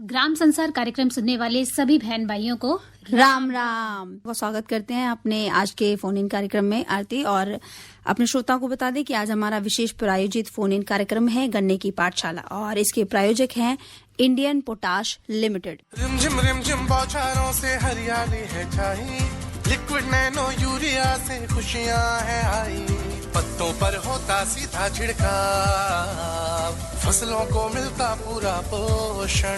ग्राम संसार कार्यक्रम सुनने वाले सभी बहन भाइयों को राम राम। वो स्वागत करते हैं अपने आज के फोन इन कार्यक्रम में आरती, और अपने श्रोताओं को बता दें कि आज हमारा विशेष प्रायोजित फोन इन कार्यक्रम है गन्ने की पाठशाला, और इसके प्रायोजक हैं इंडियन पोटाश लिमिटेड। रिमझिम बौछारों से हरियाली है छाई, लिक्विड नैनो यूरिया से खुशियां है आई, पत्तों पर होता सीधा छिड़काव, फसलों को मिलता पूरा पोषण,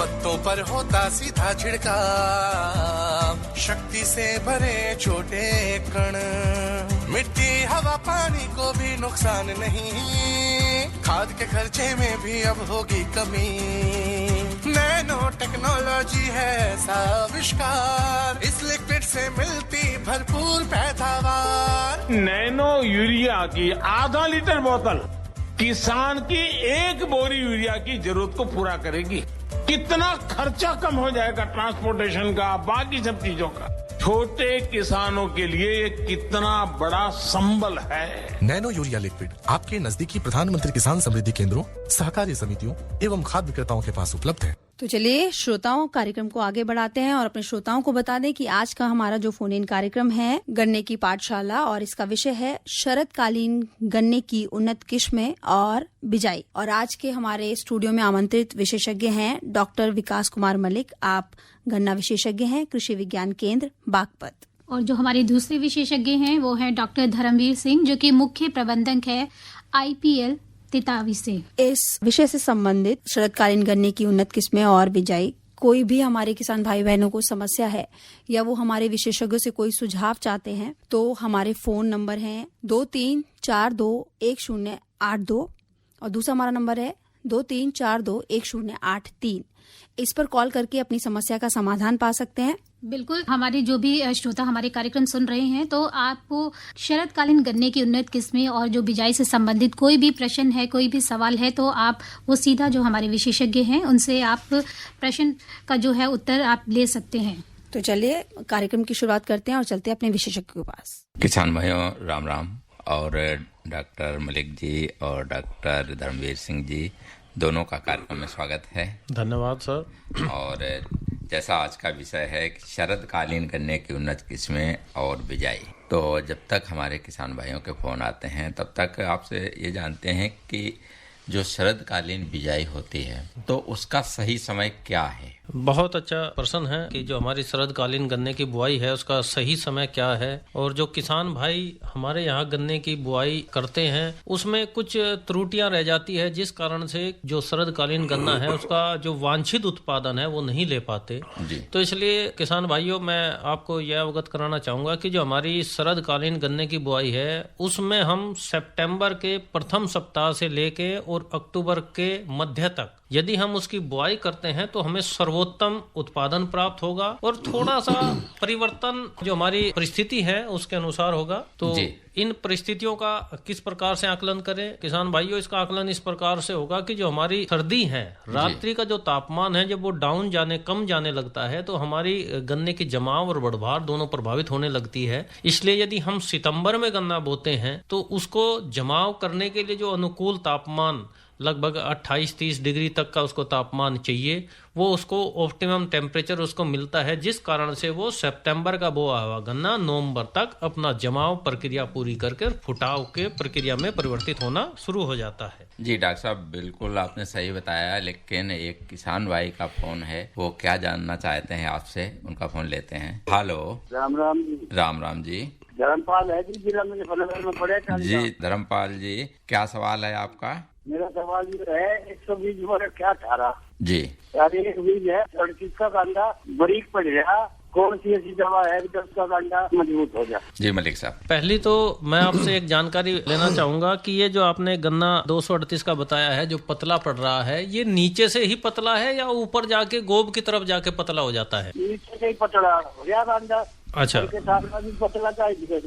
पत्तों पर होता सीधा छिड़काव, शक्ति से भरे छोटे कण, मिट्टी हवा पानी को भी नुकसान नहीं, खाद के खर्चे में भी अब होगी कमी, नैनो टेक्नोलॉजी है ऐसा आविष्कार, इस लिक्विड से मिलती भरपूर पैदावार। नैनो यूरिया की आधा लीटर बोतल किसान की एक बोरी यूरिया की जरूरत को पूरा करेगी। कितना खर्चा कम हो जाएगा ट्रांसपोर्टेशन का, बाकी सब चीजों का। छोटे किसानों के लिए ये कितना बड़ा संबल है। नैनो यूरिया लिक्विड आपके नजदीकी प्रधानमंत्री किसान समृद्धि केंद्रों, सहकारी समितियों एवं खाद्य विक्रेताओं के पास उपलब्ध है। तो चलिए श्रोताओं, कार्यक्रम को आगे बढ़ाते हैं और अपने श्रोताओं को बता दें कि आज का हमारा जो फोन इन कार्यक्रम है गन्ने की पाठशाला, और इसका विषय है शरदकालीन गन्ने की उन्नत किस्में और बिजाई। और आज के हमारे स्टूडियो में आमंत्रित विशेषज्ञ हैं डॉक्टर विकास कुमार मलिक। आप गन्ना विशेषज्ञ हैं, कृषि विज्ञान केंद्र बागपत। और जो हमारे दूसरे विशेषज्ञ हैं वो है डॉक्टर धर्मवीर सिंह, जो कि मुख्य प्रबंधक है IPL तितावी से। इस विषय से संबंधित शरदकालीन गन्ने की उन्नत किस्में और बिजाई, कोई भी हमारे किसान भाई बहनों को समस्या है या वो हमारे विशेषज्ञों से कोई सुझाव चाहते हैं, तो हमारे फोन नंबर है 23421082 और दूसरा हमारा नंबर है 23421083। इस पर कॉल करके अपनी समस्या का समाधान पा सकते हैं। बिल्कुल, हमारे जो भी श्रोता हमारे कार्यक्रम सुन रहे हैं, तो आपको शरदकालीन गन्ने की उन्नत किस्में और जो बिजाई से संबंधित कोई भी प्रश्न है, कोई भी सवाल है, तो आप वो सीधा जो हमारे विशेषज्ञ हैं उनसे आप प्रश्न का जो है उत्तर आप ले सकते हैं। तो चलिए कार्यक्रम की शुरुआत करते हैं और चलते हैं अपने विशेषज्ञ के पास। किसान भाइयों राम राम, और डॉक्टर मलिक जी और डॉक्टर धर्मवीर सिंह जी दोनों का कार्यक्रम में स्वागत है। धन्यवाद सर। और जैसा आज का विषय है कि शरदकालीन गन्ने की उन्नत किस्में और बिजाई, तो जब तक हमारे किसान भाइयों के फोन आते हैं तब तक आपसे ये जानते हैं कि जो शरदकालीन बिजाई होती है तो उसका सही समय क्या है। बहुत अच्छा प्रश्न है कि जो हमारी शरदकालीन गन्ने की बुआई है उसका सही समय क्या है, और जो किसान भाई हमारे यहाँ गन्ने की बुआई करते हैं उसमें कुछ त्रुटियां रह जाती है, जिस कारण से जो शरदकालीन गन्ना है उसका जो वांछित उत्पादन है वो नहीं ले पाते जी। तो इसलिए किसान भाइयों, मैं आपको यह अवगत कराना चाहूंगा कि जो हमारी शरदकालीन गन्ने की बुआई है उसमें हम सितंबर के प्रथम सप्ताह से लेके और अक्टूबर के मध्य तक यदि हम उसकी बुआई करते हैं तो हमें सर्वोत्तम उत्पादन प्राप्त होगा, और थोड़ा सा परिवर्तन जो हमारी परिस्थिति है उसके अनुसार होगा। तो इन परिस्थितियों का किस प्रकार से आकलन करें किसान भाइयों, इसका आकलन इस प्रकार से होगा कि जो हमारी सर्दी है, रात्रि का जो तापमान है जब वो डाउन जाने कम जाने लगता है तो हमारी गन्ने की जमाव और बढ़वार दोनों प्रभावित होने लगती है। इसलिए यदि हम सितंबर में गन्ना बोते हैं तो उसको जमाव करने के लिए जो अनुकूल तापमान लगभग 28-30 डिग्री तक का उसको तापमान चाहिए, वो उसको ऑप्टिमम टेम्परेचर उसको मिलता है, जिस कारण से वो सितंबर का बोआ हुआ गन्ना नवंबर तक अपना जमाव प्रक्रिया पूरी करके फुटाव के प्रक्रिया में परिवर्तित होना शुरू हो जाता है। जी डॉक्टर साहब, बिल्कुल आपने सही बताया, लेकिन एक किसान भाई का फोन है, वो क्या जानना चाहते हैं आपसे, उनका फोन लेते हैं। हेलो, राम राम। राम राम जी। धर्मपाल है जी, जिला मुजफ्फरनगर में पड़े। जी धर्मपाल जी, क्या सवाल है आपका? मेरा सवाल ये है 120 में क्या 18 जी यार एक बीज है 38 का कांदा बारीक पड़ गया, कौन सी ऐसी दवा है कि उसका कांदा मजबूत हो जाए? जी मलिक साहब, पहली तो मैं आपसे एक जानकारी लेना चाहूंगा कि ये जो आपने गन्ना 238 का बताया है जो पतला पड़ रहा है, ये नीचे से ही पतला है या ऊपर जाके गोब की तरफ जाके पतला हो जाता है? नीचे से ही पतला हो गया कांदा। अच्छा के साथ में भी पतला चाहिए।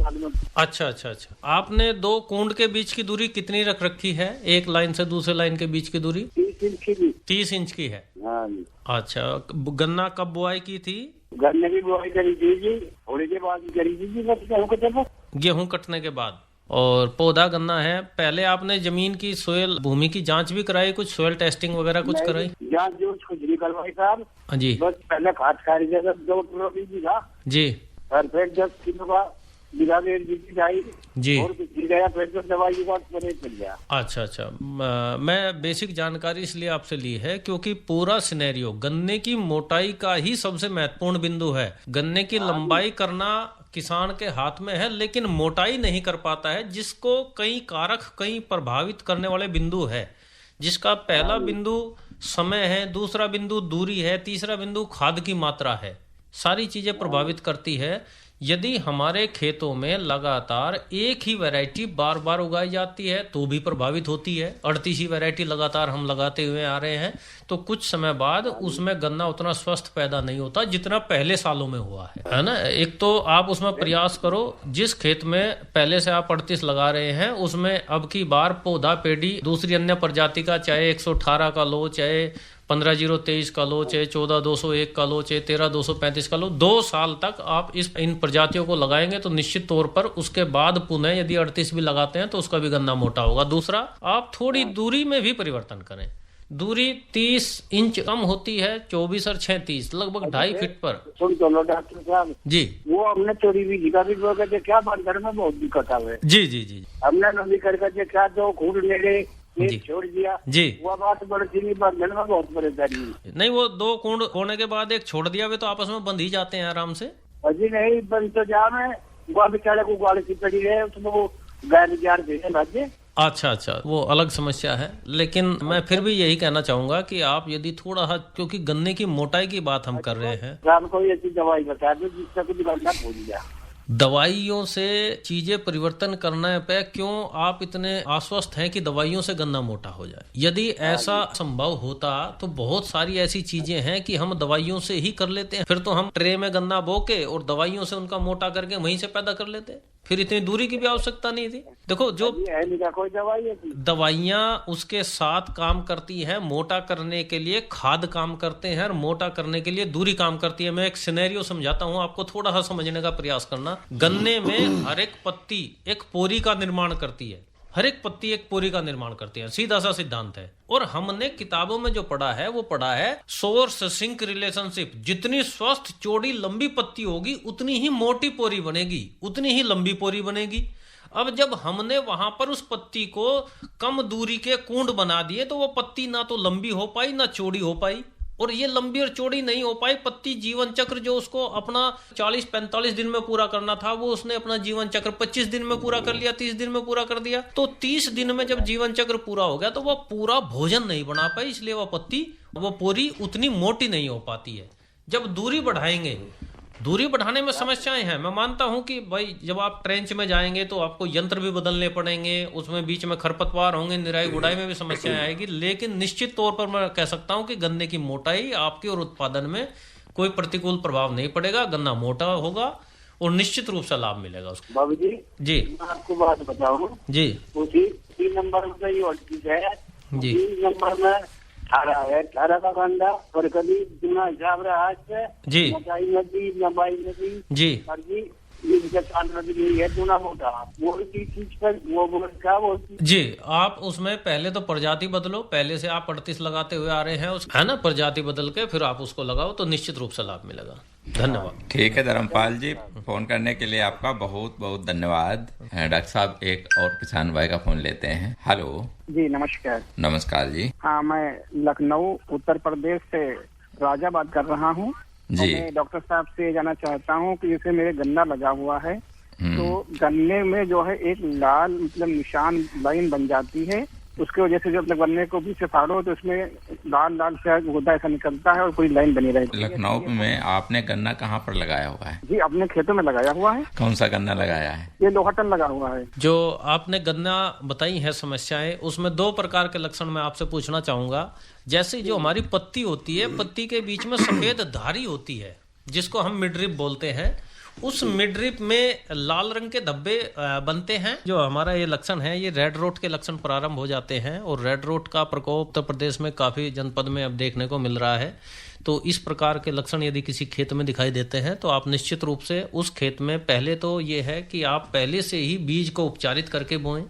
अच्छा। आपने 2 कूंड के बीच की दूरी कितनी रख रखी है? एक लाइन से दूसरे लाइन के बीच की दूरी 30 इंच की। 30 इंच की है। हाँ। अच्छा, गन्ना कब बुआई की थी? गन्ने की बुआई करी थी जी, थोड़ी देर बाद करी थी जी, गेहूं कटने के बाद। और पौधा गन्ना है, पहले आपने जमीन की सोयल भूमि की जांच भी कराई, कुछ सोयल टेस्टिंग वगैरह कुछ कराई? जांच जो कुछ नहीं करवाई साहब जी, बस पहले खाद खारी 2 किलो बीज था जी, और फिर 10 किलो का बिगा बीज आई जी, और गया फिर तो दवाई के बाद परहेज चल गया। अच्छा। मैं बेसिक जानकारी इसलिए आपसे ली है क्योंकि पूरा सिनेरियो गन्ने की मोटाई का ही सबसे महत्वपूर्ण बिंदु है। गन्ने की लंबाई करना किसान के हाथ में है, लेकिन मोटाई नहीं कर पाता है, जिसको कई कारक कई प्रभावित करने वाले बिंदु है। जिसका पहला बिंदु समय है, दूसरा बिंदु दूरी है, तीसरा बिंदु खाद की मात्रा है। सारी चीजें प्रभावित करती है। यदि हमारे खेतों में लगातार एक ही वैरायटी बार बार उगाई जाती है तो भी प्रभावित होती है। 38 ही वैरायटी लगातार हम लगाते हुए आ रहे हैं, तो कुछ समय बाद उसमें गन्ना उतना स्वस्थ पैदा नहीं होता जितना पहले सालों में हुआ है ना। एक तो आप उसमें प्रयास करो, जिस खेत में पहले से आप 38 लगा रहे हैं उसमें अब की बार पौधा पेड़ी दूसरी अन्य प्रजाति का, चाहे 118 का लो, चाहे 15-023 का लो, चाहे 14-201 का लो, चाहे 13-235 का लो, 2 साल तक आप इन प्रजातियों को लगाएंगे तो निश्चित तौर पर उसके बाद पुनः यदि 38 भी लगाते हैं तो उसका भी गन्ना मोटा होगा। दूसरा, आप थोड़ी दूरी में भी परिवर्तन करें। दूरी 30 इंच कम होती है, 24 और 36 लगभग 2.5 फीट पर। डॉक्टर साहब जी, वो हमने चोरी भी जिका भी करके क्या बंदर में बहुत दिक्कत आ है। जी, हमने नदी करके क्या 2 खूड ले छोड़ दिया जी, वो बात बड़ी बंधन में बहुत परेशानी नहीं। वो 2 कूंड होने के बाद एक छोड़ दिया, वे तो आपस में बंध ही जाते हैं आराम से। अजी नहीं बंद तो जा में बेचारे को ग्वाल की पड़ी है, उसमें वो गैर जार भेजे भाजे। अच्छा, वो अलग समस्या है। लेकिन मैं फिर भी यही कहना चाहूंगा कि आप यदि थोड़ा, क्योंकि गन्ने की मोटाई की बात हम कर रहे हैं, आपको ये दवाई बता दो जिससे कुछ गन्ना भूल गया। दवाइयों से चीजें परिवर्तन करने पे क्यों आप इतने आश्वस्त हैं कि दवाइयों से गन्ना मोटा हो जाए? यदि ऐसा संभव होता तो बहुत सारी ऐसी चीजें हैं कि हम दवाइयों से ही कर लेते हैं। फिर तो हम ट्रे में गन्ना बो के और दवाइयों से उनका मोटा करके वहीं से पैदा कर लेते, फिर इतनी दूरी की भी आवश्यकता नहीं थी। देखो, जो कोई दवाइयाँ उसके साथ काम करती हैं, मोटा करने के लिए खाद काम करते हैं और मोटा करने के लिए दूरी काम करती है। मैं एक सिनेरियो समझाता हूँ, आपको थोड़ा सा समझने का प्रयास करना। गन्ने में हर एक पत्ती एक पोरी का निर्माण करती है, हर एक पत्ती एक पोरी का निर्माण करती है, सीधा सा सिद्धांत है। और हमने किताबों में जो पढ़ा है वो पढ़ा है सोर्स सिंक रिलेशनशिप। जितनी स्वस्थ चौड़ी लंबी पत्ती होगी उतनी ही मोटी पोरी बनेगी, उतनी ही लंबी पोरी बनेगी। अब जब हमने वहां पर उस पत्ती को कम दूरी के कूंड बना दिए तो वो पत्ती ना तो लंबी हो पाई ना चौड़ी हो पाई, और ये लंबी और चौड़ी नहीं हो पाई। पत्ती जीवन चक्र जो उसको अपना 40-45 दिन में पूरा करना था वो उसने अपना जीवन चक्र 25 दिन में पूरा कर लिया, 30 दिन में पूरा कर दिया। तो 30 दिन में जब जीवन चक्र पूरा हो गया तो वो पूरा भोजन नहीं बना पाई, इसलिए वो पत्ती, वो पोरी उतनी मोटी नहीं हो पाती है। जब दूरी बढ़ाएंगे, दूरी बढ़ाने में समस्याएं हैं। मैं मानता हूं कि भाई जब आप ट्रेंच में जाएंगे तो आपको यंत्र भी बदलने पड़ेंगे, उसमें बीच में खरपतवार होंगे, निराई गुड़ाई में भी समस्याएं आएगी। लेकिन निश्चित तौर पर मैं कह सकता हूं कि गन्ने की मोटाई आपके और उत्पादन में कोई प्रतिकूल प्रभाव नहीं पड़ेगा। गन्ना मोटा होगा और निश्चित रूप से लाभ मिलेगा उसको। बाबू जी मैं आपको बात बताऊं जी, 3 नंबर में ये है जी, 3 नंबर में 18 है, 18 का कांदा और कभी दूना हिसाब रहा है जी, मोटाई नदी लंबाई नदी जी, है दूना मोटा वो चीज पर वो क्या वो जी। आप उसमें पहले तो प्रजाति बदलो, पहले से आप 38 लगाते हुए आ रहे हैं है ना, प्रजाति बदल के फिर आप उसको लगाओ तो निश्चित रूप से लाभ मिलेगा। धन्यवाद। ठीक है धर्मपाल जी, फोन करने के लिए आपका बहुत बहुत धन्यवाद। डॉक्टर साहब एक और किसान भाई का फोन लेते हैं। हेलो जी, नमस्कार। नमस्कार जी। हाँ, मैं लखनऊ उत्तर प्रदेश से राजा बात कर रहा हूँ जी। मैं डॉक्टर साहब से जानना चाहता हूँ कि जैसे मेरे गन्ना लगा हुआ है तो गन्ने में जो है एक लाल मतलब निशान लाइन बन जाती है उसके वजह से जब गन्ने को बीच से फाड़ो तो उसमें लाल लाल से गोदा ऐसा निकलता है और पूरी लाइन बनी रहती है। लखनऊ में आपने गन्ना कहाँ पर लगाया हुआ है? जी, अपने खेतों में लगाया हुआ है। कौन सा गन्ना लगाया है? ये लोहाटन लगा हुआ है। जो आपने गन्ना बताई है समस्याएं, उसमें 2 प्रकार के लक्षण मैं आपसे पूछना चाहूंगा। जैसे जो हमारी पत्ती होती है, पत्ती के बीच में सफेद धारी होती है जिसको हम मिडरिप बोलते हैं, उस मिडरिप में लाल रंग के धब्बे बनते हैं। जो हमारा ये लक्षण है, ये रेड रोट के लक्षण प्रारंभ हो जाते हैं और रेड रोट का प्रकोप उत्तर प्रदेश में काफी जनपद में अब देखने को मिल रहा है। तो इस प्रकार के लक्षण यदि किसी खेत में दिखाई देते हैं तो आप निश्चित रूप से उस खेत में पहले तो ये है कि आप पहले से ही बीज को उपचारित करके बोएं,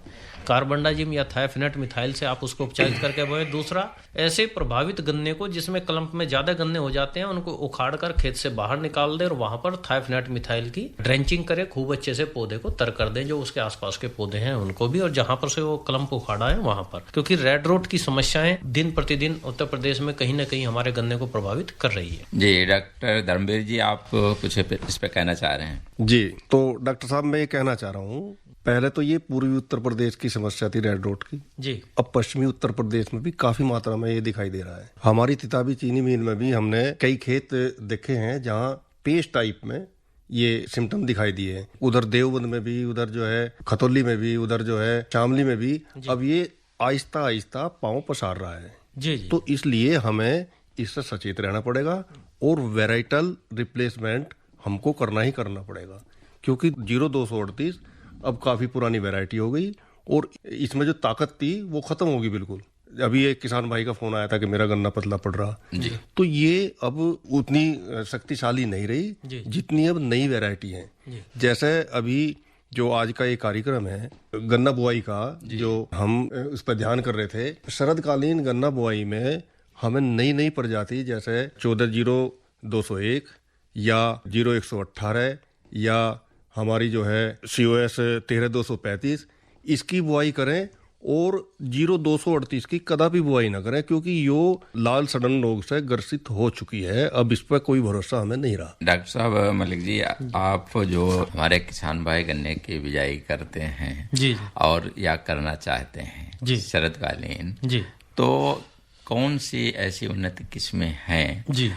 कार्बनडाजिम या थायोफिनेट मिथाइल से आप उसको उपचारित करके बोएं। दूसरा, ऐसे प्रभावित गन्ने को जिसमें कलम में ज्यादा गन्ने हो जाते हैं उनको उखाड़ कर खेत से बाहर निकाल दें और वहां पर थायोफिनेट मिथाइल की ड्रेंचिंग करें, खूब अच्छे से पौधे को तर कर दें, जो उसके आसपास के पौधे हैं उनको भी, और जहां पर से वो कलम को उखाड़ा है वहां पर, क्योंकि रेड रोट की समस्याएं दिन प्रतिदिन उत्तर प्रदेश में कहीं न कहीं हमारे गन्ने को प्रभावित कर रही है। जी डॉक्टर धर्मवीर जी, आप कुछ इस पे कहना चाह रहे हैं? जी, तो डॉक्टर साहब मैं ये कहना चाह रहा हूँ, पहले तो ये पूर्वी उत्तर प्रदेश की समस्या थी रेड रोट की जी। अब पश्चिमी उत्तर प्रदेश में भी काफी मात्रा में ये दिखाई दे रहा है। हमारी तिताबी चीनी मिल में भी हमने कई खेत देखे हैं जहाँ पेस्ट टाइप में ये सिम्टम दिखाई दिए हैं। उधर देवबंद में भी, उधर जो है खतौली में भी, उधर जो है शामली में भी अब ये आहिस्ता आहिस्ता पांव पसार रहा है जी। तो इसलिए हमें इससे सचेत रहना पड़ेगा और वेराइटल रिप्लेसमेंट हमको करना ही करना पड़ेगा, क्योंकि 0238 अब काफी पुरानी वैरायटी हो गई और इसमें जो ताकत थी वो खत्म होगी बिल्कुल। अभी एक किसान भाई का फोन आया था कि मेरा गन्ना पतला पड़ रहा जी। तो ये अब उतनी शक्तिशाली नहीं रही जितनी अब नई वैरायटी है। जैसे अभी जो आज का ये कार्यक्रम है गन्ना बुआई का, जो हम उस पर ध्यान कर रहे थे, शरदकालीन गन्ना बुआई में हमें नई नई प्रजाति जैसे 140201 या 0118 या हमारी जो है COS 13235 इसकी बुआई करें और 0238 की कदापि बुआई ना करें, क्योंकि यो लाल सड़न रोग से ग्रसित हो चुकी है। अब इस पर कोई भरोसा हमें नहीं रहा। डॉक्टर साहब मलिक जी, आप जो हमारे किसान भाई गन्ने की बिजाई करते हैं जी और या करना चाहते हैं शरदकालीन जी, तो कौन सी ऐसी उन्नत किस्में हैं जी,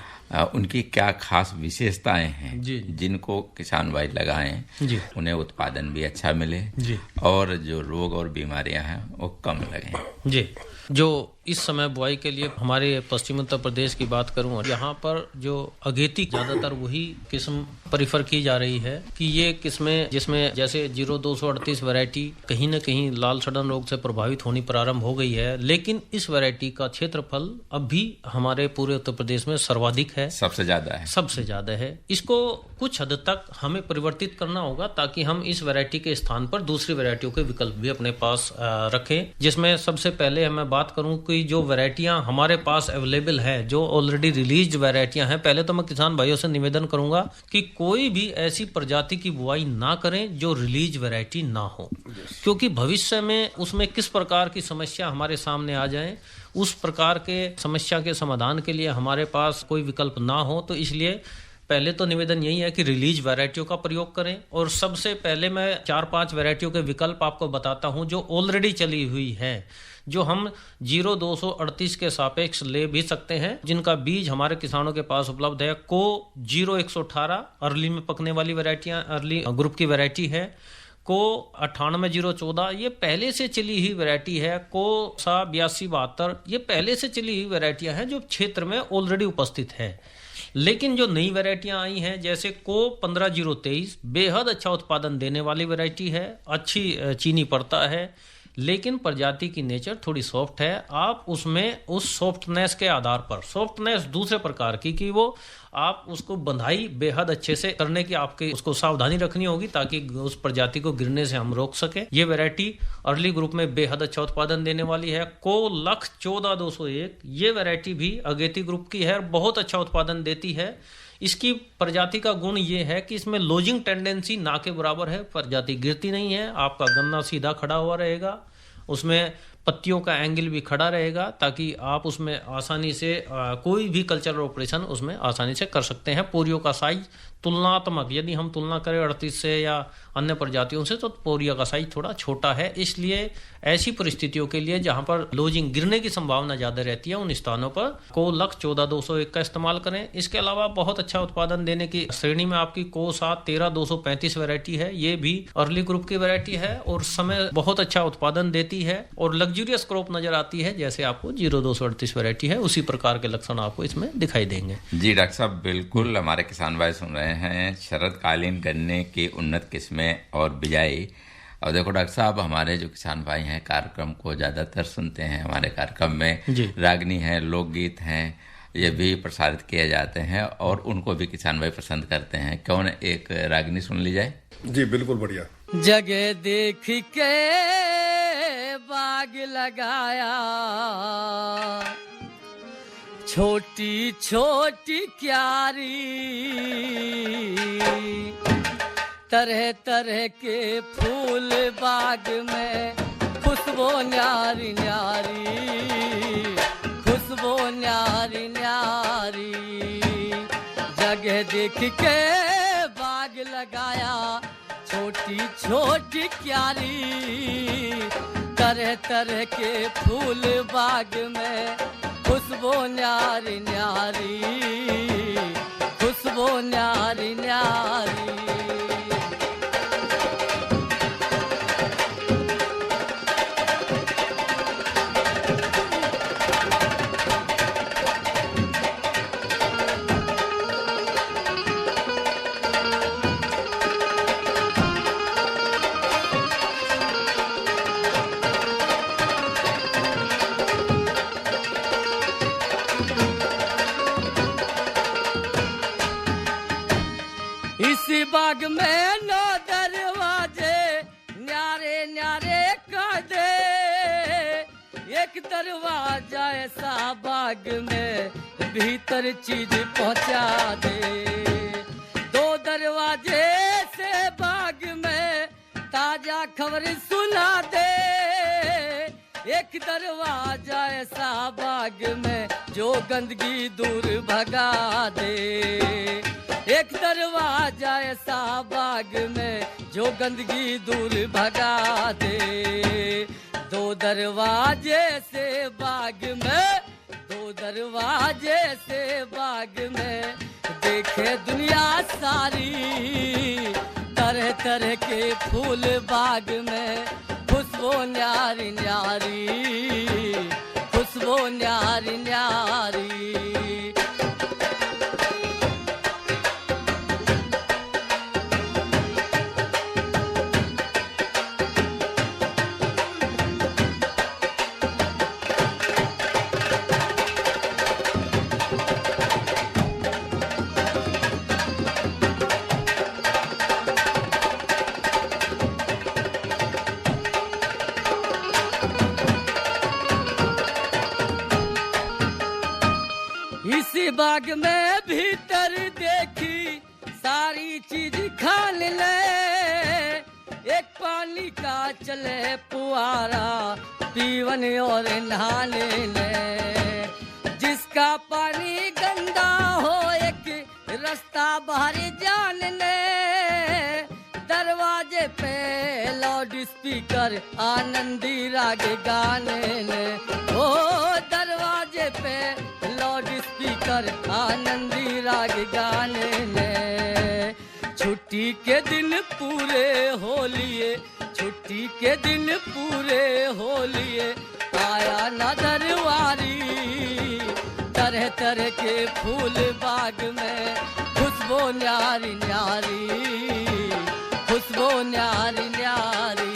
उनकी क्या खास विशेषताएं हैं जी, जिनको किसान भाई लगाएं जी, उन्हें उत्पादन भी अच्छा मिले जी, और जो रोग और बीमारियां हैं वो कम लगें जी। जो इस समय बुआई के लिए हमारे पश्चिम उत्तर प्रदेश की बात करूं, यहाँ पर जो अगेती ज्यादातर वही किस्म प्रीफर की जा रही है कि ये किस्में जिसमें जैसे 0238 वैरायटी कहीं न कहीं लाल सड़न रोग से प्रभावित होनी प्रारंभ हो गई है, लेकिन इस वैरायटी का क्षेत्रफल अब भी हमारे पूरे उत्तर प्रदेश में सर्वाधिक है, सबसे ज्यादा है। इसको कुछ हद तक हमें परिवर्तित करना होगा ताकि हम इस वैरायटी के स्थान पर दूसरी वैरायटियों के विकल्प भी अपने पास रखें, जिसमें सबसे पहले मैं बात करूं कि जो वैरायटियां हमारे पास अवेलेबल है, जो ऑलरेडी रिलीज्ड वैरायटियां हैं, पहले तो मैं किसान भाइयों से निवेदन करूंगा कि कोई भी ऐसी प्रजाति की बुआई ना करें जो रिलीज वैरायटी ना हो, क्योंकि भविष्य में उसमें किस प्रकार की समस्या हमारे सामने आ जाए, उस प्रकार के समस्या के समाधान के लिए हमारे पास कोई विकल्प ना हो। तो इसलिए पहले तो निवेदन यही है कि रिलीज वैरायटियों का प्रयोग करें। और सबसे पहले मैं 4-5 वैरायटियों के विकल्प आपको बताता हूं जो ऑलरेडी चली हुई है, जो हम 0238 के सापेक्ष ले भी सकते हैं, जिनका बीज हमारे किसानों के पास उपलब्ध है। को 0118 अर्ली में पकने वाली वैरायटियां, अर्ली ग्रुप की वैरायटी है। को 98-014 ये पहले से चली हुई वैरायटी है। को 82-72 ये पहले से चली हुई वैरायटियां हैं जो क्षेत्र में ऑलरेडी उपस्थित है। लेकिन जो नई वैरायटियां आई हैं जैसे को 15-023 बेहद अच्छा उत्पादन देने वाली वैरायटी है, अच्छी चीनी पड़ता है, लेकिन प्रजाति की नेचर थोड़ी सॉफ्ट है। आप उसमें उस सॉफ्टनेस के आधार पर, सॉफ्टनेस दूसरे प्रकार की कि वो आप उसको बंधाई बेहद अच्छे से करने की आपकी उसको सावधानी रखनी होगी ताकि उस प्रजाति को गिरने से हम रोक सके। ये वैरायटी अर्ली ग्रुप में बेहद अच्छा उत्पादन देने वाली है। को 1,14,201 ये वैरायटी भी अगेती ग्रुप की है, बहुत अच्छा उत्पादन देती है। इसकी प्रजाति का गुण ये है कि इसमें लोजिंग टेंडेंसी ना के बराबर है, प्रजाति गिरती नहीं है, आपका गन्ना सीधा खड़ा हुआ रहेगा, उसमें पत्तियों का एंगल भी खड़ा रहेगा ताकि आप उसमें आसानी से कोई भी कल्चरल ऑपरेशन उसमें आसानी से कर सकते हैं। पोरियों का साइज तुलनात्मक यदि हम तुलना करें 38 से या अन्य प्रजातियों से, तो पोरिया का साइज थोड़ा छोटा है। इसलिए ऐसी परिस्थितियों के लिए जहां पर लोजिंग गिरने की संभावना ज्यादा रहती है, उन स्थानों पर को लक्ष्य 14201 का इस्तेमाल करें। इसके अलावा बहुत अच्छा उत्पादन देने की श्रेणी में आपकी को 7 13235 वैरायटी है। ये भी अर्ली ग्रुप की वैरायटी है और समय बहुत अच्छा उत्पादन देती है और लग्जूरियस क्रॉप नजर आती है। जैसे आपको 0238 वैरायटी है, उसी प्रकार के लक्षण आपको इसमें दिखाई देंगे। जी डॉक्टर साहब, बिल्कुल हमारे किसान भाई सुन रहे हैं शरदकालीन गन्ने की उन्नत किस्में और बिजाई। और देखो डॉक्टर साहब, हमारे जो किसान भाई हैं कार्यक्रम को ज्यादातर सुनते हैं। हमारे कार्यक्रम में रागनी है, लोकगीत हैं, ये भी प्रसारित किए जाते हैं और उनको भी किसान भाई पसंद करते हैं। क्यों न एक रागनी सुन ली जाए? जी बिल्कुल, बढ़िया। जगह देख के बाग लगाया, छोटी छोटी क्यारी, तरह तरह के फूल बाग में, खुशबू न्यारी न्यारी, खुशबू न्यारी न्यारी। जगह देख के बाग लगाया, छोटी छोटी क्यारी, तरह तरह के फूल बाग में, खुशबू न्यारी न्यारी, खुशबू न्यारी न्यारी। इसी बाग में 9 दरवाजे न्यारे न्यारे कर दे, एक दरवाजा ऐसा बाग में भीतर चीज पहुंचा दे। 2 दरवाजे से बाग में ताजा खबर सुना दे, एक दरवाजा ऐसा बाग में जो गंदगी दूर भगा दे, एक दरवाजा ऐसा बाग में जो गंदगी दूर भगा दे। 2 दरवाजे से बाग में, 2 दरवाजे से बाग में, देखे दुनिया सारी, तरह तरह के फूल बाग में, खुशबू न्यारी न्यारी, खुशबू न्यारी न्यारी। इसी बाग में भीतर देखी सारी चीज खान ले, एक पानी का चले पुआरा, पीवन और नहाने ले। जिसका पानी गंदा हो एक रास्ता बाहर जान ले, दरवाजे पे लाउड स्पीकर आनंदी राग गाने ले। ओ दरवाजे पे लाउड स्पीकर आनंदी राग गाने ले। छुट्टी के दिन पूरे हो लिए, छुट्टी के दिन पूरे हो लिए, आया ना दरबारी, तरह तरह के फूल बाग में, खुशबू न्यारी न्यारी, खुशबू न्यारी न्यारी।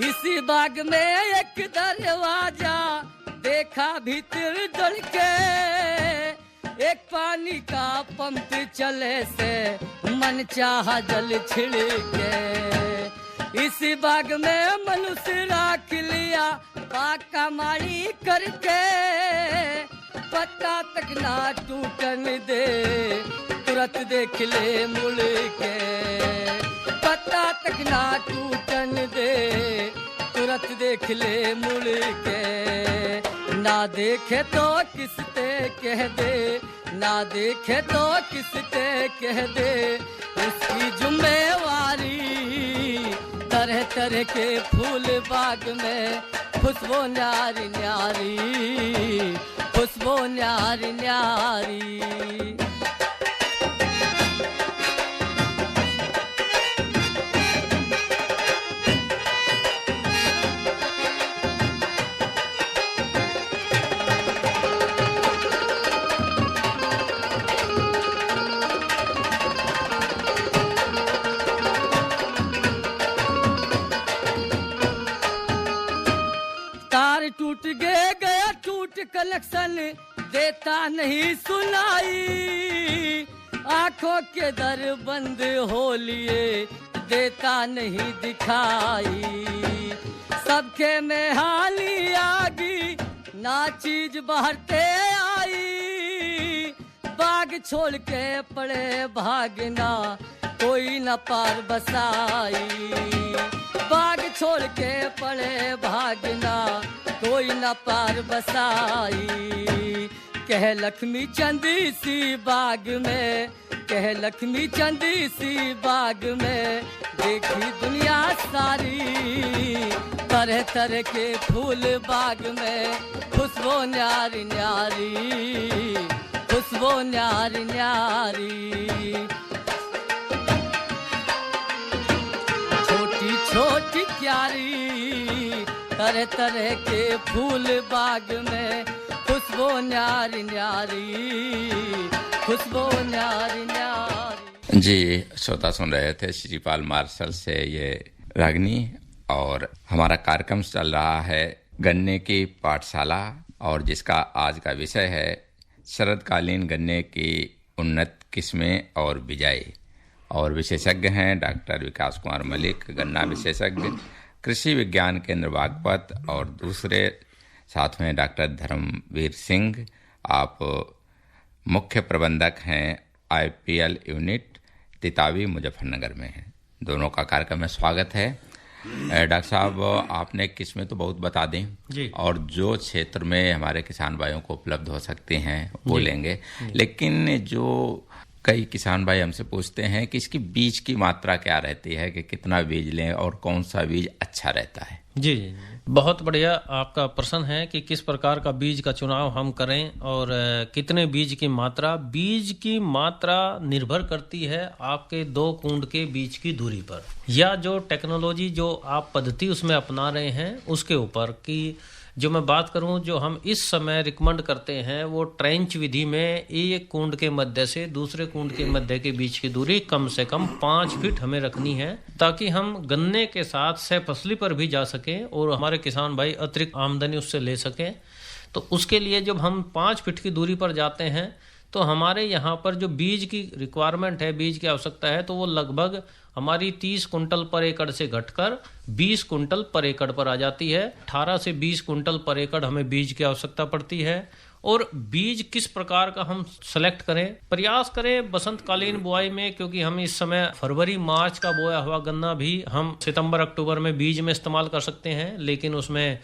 इसी बाग में एक दरवाजा देखा भीतर डल के, एक पानी का पंप चले से मन चाहा जल छिड़के। इसी बाग में मनुष्य राख लिया पाका मारी करके, पत्ता तक ना टूटन दे, तुरंत देख ले मुड़ के। पत्ता तक ना टूटन दे, तुरंत देख ले मुड़ के, ना देखे तो किसते कह दे, ना देखे तो किसते कह दे, उसकी जुम्मेवारी। तरह तरह के फूल बाग में खुशबू न्यारी न्यारी, खुशबू न्यारी न्यारी। टूट गया टूट कनेक्शन, देता नहीं सुनाई, आंखों के दर बंद हो लिए, देता नहीं दिखाई, सबके में हानि आगी, ना चीज बाहरते आई, बाग छोड़ के पड़े भागना, कोई न पार बसाई, बाग छोड़ के पड़े भागना, कोई न पार बसाई। कह लक्ष्मी चंदी सी बाग में, कह लक्ष्मी चंदी सी बाग में, देखी दुनिया सारी, तरह तरह के फूल बाग में, खुशबू न्यारी न्यारी, खुशबू न्यारी न्यारी। छोटी छोटी क्यारी, तरह तरह के फूल बाग में, खुशबू न्यारी न्यारी, खुशबू न्यारी न्यारी। जी, श्रोता सुन रहे थे श्रीपाल मार्शल से ये रागनी, और हमारा कार्यक्रम चल रहा है गन्ने की पाठशाला, और जिसका आज का विषय है शरदकालीन गन्ने की उन्नत किस्में और बिजाई। और विशेषज्ञ हैं डॉक्टर विकास कुमार मलिक, गन्ना विशेषज्ञ, कृषि विज्ञान केंद्र बागपत, और दूसरे साथ में डॉक्टर धर्मवीर सिंह, आप मुख्य प्रबंधक हैं IPL यूनिट तितावी मुजफ्फरनगर में हैं। दोनों का कार्यक्रम में स्वागत है। डॉक्टर साहब, आपने किस्में तो बहुत बता दी जी, और जो क्षेत्र में हमारे किसान भाइयों को उपलब्ध हो सकते हैं वो लेंगे, लेकिन जो कई किसान भाई हमसे पूछते हैं कि इसकी बीज की मात्रा क्या रहती है, कि कितना बीज लें और कौन सा बीज अच्छा रहता है। जी, बहुत बढ़िया आपका प्रश्न है कि किस प्रकार का बीज का चुनाव हम करें और कितने बीज की मात्रा। बीज की मात्रा निर्भर करती है आपके 2 कूंड के बीच की दूरी पर, या जो टेक्नोलॉजी जो आप पद्धति उसमें अपना रहे हैं उसके ऊपर। कि जो मैं बात करूं, जो हम इस समय रिकमेंड करते हैं वो ट्रेंच विधि में एक कुंड के मध्य से दूसरे कुंड के मध्य के बीच की दूरी कम से कम 5 फीट हमें रखनी है, ताकि हम गन्ने के साथ सह फसली पर भी जा सकें और हमारे किसान भाई अतिरिक्त आमदनी उससे ले सकें। तो उसके लिए जब हम 5 फीट की दूरी पर जाते हैं तो हमारे यहाँ पर जो बीज की रिक्वायरमेंट है, बीज की आवश्यकता है, तो वो लगभग हमारी 30 कुंटल पर एकड़ से घटकर 20 कुंटल पर एकड़ पर आ जाती है। 18 से 20 कुंटल पर एकड़ हमें बीज की आवश्यकता पड़ती है। और बीज किस प्रकार का हम सेलेक्ट करें, प्रयास करें बसंतकालीन बुआई में, क्योंकि हम इस समय फरवरी मार्च का बोया हुआ गन्ना भी हम सितंबर अक्टूबर में बीज में इस्तेमाल कर सकते हैं, लेकिन उसमें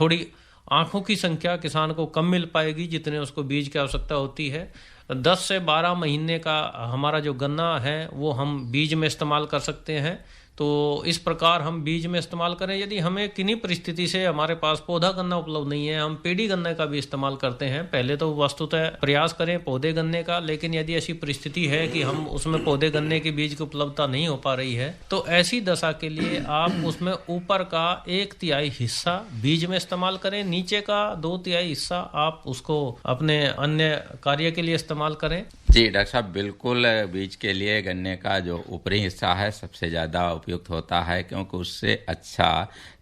थोड़ी आंखों की संख्या किसान को कम मिल पाएगी जितने उसको बीज की आवश्यकता होती है। 10 से 12 महीने का हमारा जो गन्ना है वो हम बीज में इस्तेमाल कर सकते हैं। तो इस प्रकार हम बीज में इस्तेमाल करें। यदि हमें किन्हीं परिस्थिति से हमारे पास पौधा गन्ना उपलब्ध नहीं है, हम पेड़ी गन्ने का भी इस्तेमाल करते हैं। पहले तो वस्तुतः प्रयास करें पौधे गन्ने का, लेकिन यदि ऐसी परिस्थिति है कि हम उसमें पौधे गन्ने की बीज की उपलब्धता नहीं हो पा रही है, तो ऐसी दशा के लिए आप उसमें ऊपर का 1/3 हिस्सा बीज में इस्तेमाल करें, नीचे का 2/3 हिस्सा आप उसको अपने अन्य कार्य के लिए इस्तेमाल करें। जी डॉक्टर साहब, बिल्कुल बीज के लिए गन्ने का जो ऊपरी हिस्सा है सबसे ज्यादा उपयुक्त होता है, क्योंकि उससे अच्छा